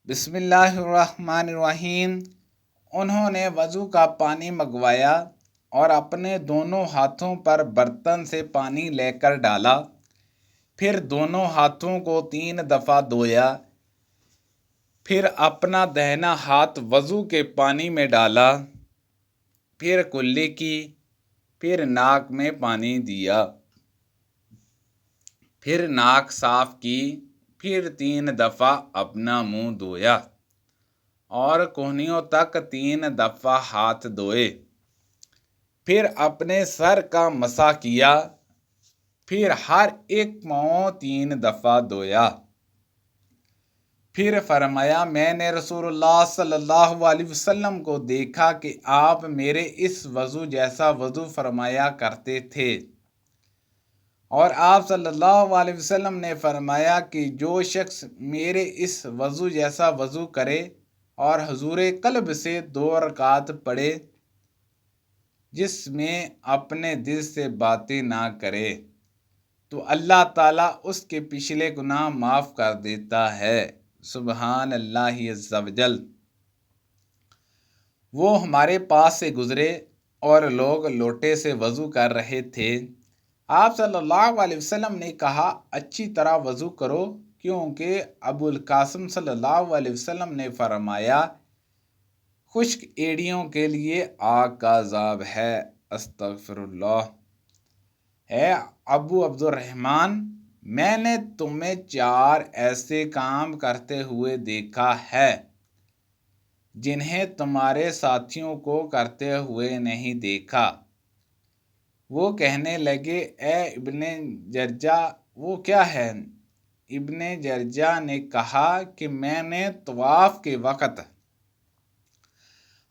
بسم اللہ الرحمن الرحیم۔ انہوں نے وضو کا پانی منگوایا اور اپنے دونوں ہاتھوں پر برتن سے پانی لے کر ڈالا، پھر دونوں ہاتھوں کو 3 دفعہ دھویا، پھر اپنا دہنا ہاتھ وضو کے پانی میں ڈالا، پھر کلی کی، پھر ناک میں پانی دیا، پھر ناک صاف کی، پھر 3 دفعہ اپنا منہ دھویا اور کہنیوں تک 3 دفعہ ہاتھ دھوئے، پھر اپنے سر کا مسح کیا، پھر ہر ایک پاؤں 3 دفعہ دھویا۔ پھر فرمایا، میں نے رسول اللہ صلی اللہ علیہ وسلم کو دیکھا کہ آپ میرے اس وضو جیسا وضو فرمایا کرتے تھے، اور آپ صلی اللہ علیہ وسلم نے فرمایا کہ جو شخص میرے اس وضو جیسا وضو کرے اور حضور قلب سے 2 رکعت پڑھے، جس میں اپنے دل سے باتیں نہ کرے، تو اللہ تعالیٰ اس کے پچھلے گناہ معاف کر دیتا ہے۔ سبحان اللہ عز و جل۔ وہ ہمارے پاس سے گزرے اور لوگ لوٹے سے وضو کر رہے تھے۔ آپ صلی اللہ علیہ وسلم نے کہا، اچھی طرح وضو کرو، کیونکہ ابو القاسم صلی اللہ علیہ وسلم نے فرمایا، خشک ایڑیوں کے لیے آگ کا عذاب ہے۔ استغفر اللہ۔ اے ابو عبد الرحمن، میں نے تمہیں 4 ایسے کام کرتے ہوئے دیکھا ہے جنہیں تمہارے ساتھیوں کو کرتے ہوئے نہیں دیکھا۔ وہ کہنے لگے، اے ابن جرجا، وہ کیا ہے؟ ابن جرجا نے کہا کہ میں نے طواف کے وقت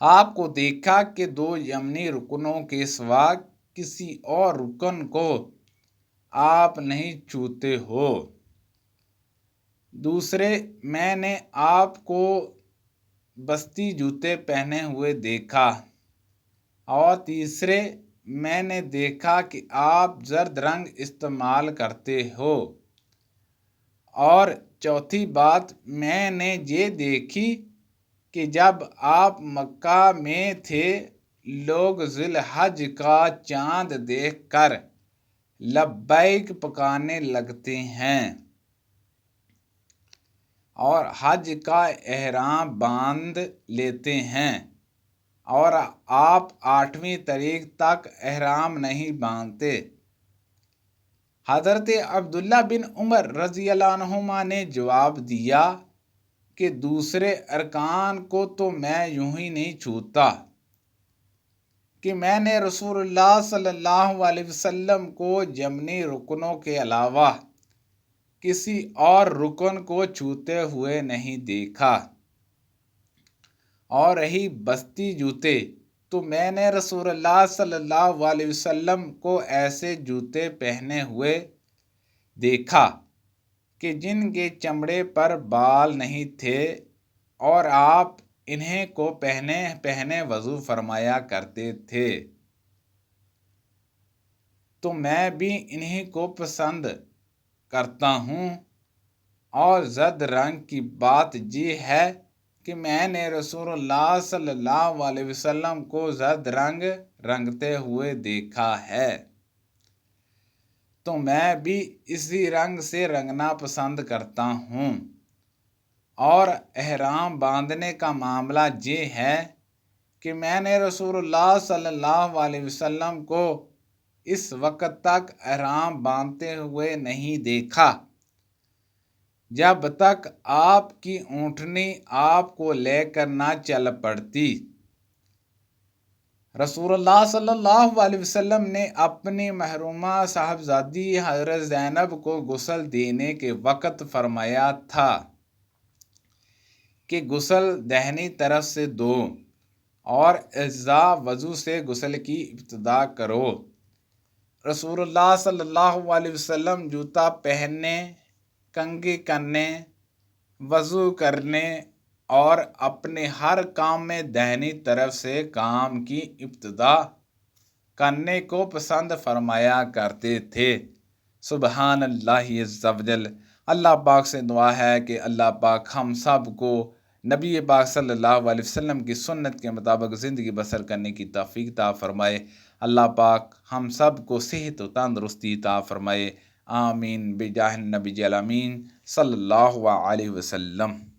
آپ کو دیکھا کہ 2 یمنی رکنوں کے سوا کسی اور رکن کو آپ نہیں چھوتے ہو۔ دوسرے، میں نے آپ کو بستی جوتے پہنے ہوئے دیکھا، اور تیسرے، میں نے دیکھا کہ آپ زرد رنگ استعمال کرتے ہو، اور چوتھی بات میں نے یہ دیکھی کہ جب آپ مکہ میں تھے، لوگ ذی الحج کا چاند دیکھ کر لبیک پکارنے لگتے ہیں اور حج کا احرام باندھ لیتے ہیں، اور آپ 8ویں تاریخ تک احرام نہیں باندھتے۔ حضرت عبداللہ بن عمر رضی اللہ عنہما نے جواب دیا کہ دوسرے ارکان کو تو میں یوں ہی نہیں چھوتا، کہ میں نے رسول اللہ صلی اللہ علیہ وسلم کو یمنی رکنوں کے علاوہ کسی اور رکن کو چھوتے ہوئے نہیں دیکھا۔ اور رہی بستی جوتے، تو میں نے رسول اللہ صلی اللہ علیہ وسلم کو ایسے جوتے پہنے ہوئے دیکھا کہ جن کے چمڑے پر بال نہیں تھے، اور آپ انہیں کو پہنے وضو فرمایا کرتے تھے، تو میں بھی انہیں کو پسند کرتا ہوں۔ اور زرد رنگ کی بات یہ ہے کہ میں نے رسول اللہ صلی اللہ علیہ وسلم کو زرد رنگ رنگتے ہوئے دیکھا ہے، تو میں بھی اسی رنگ سے رنگنا پسند کرتا ہوں۔ اور احرام باندھنے کا معاملہ یہ ہے کہ میں نے رسول اللہ صلی اللہ علیہ وسلم کو اس وقت تک احرام باندھتے ہوئے نہیں دیکھا جب تک آپ کی اونٹنی آپ کو لے کر نہ چل پڑتی۔ رسول اللہ صلی اللہ علیہ وسلم نے اپنی محرومہ صاحبزادی حضرت زینب کو غسل دینے کے وقت فرمایا تھا کہ غسل دہنی طرف سے دو، اور اجزاء وضو سے غسل کی ابتدا کرو۔ رسول اللہ صلی اللہ علیہ وسلم جوتا پہننے، کنگھی کرنے، وضو کرنے اور اپنے ہر کام میں دہنی طرف سے کام کی ابتدا کرنے کو پسند فرمایا کرتے تھے۔ سبحان اللہ عز و جل۔ اللہ پاک سے دعا ہے کہ اللہ پاک ہم سب کو نبی پاک صلی اللہ علیہ وسلم کی سنت کے مطابق زندگی بسر کرنے کی توفیق عطا فرمائے۔ اللہ پاک ہم سب کو صحت و تندرستی عطا فرمائے، آمین بجاہ النبی الامین صلی اللہ علیہ وسلم۔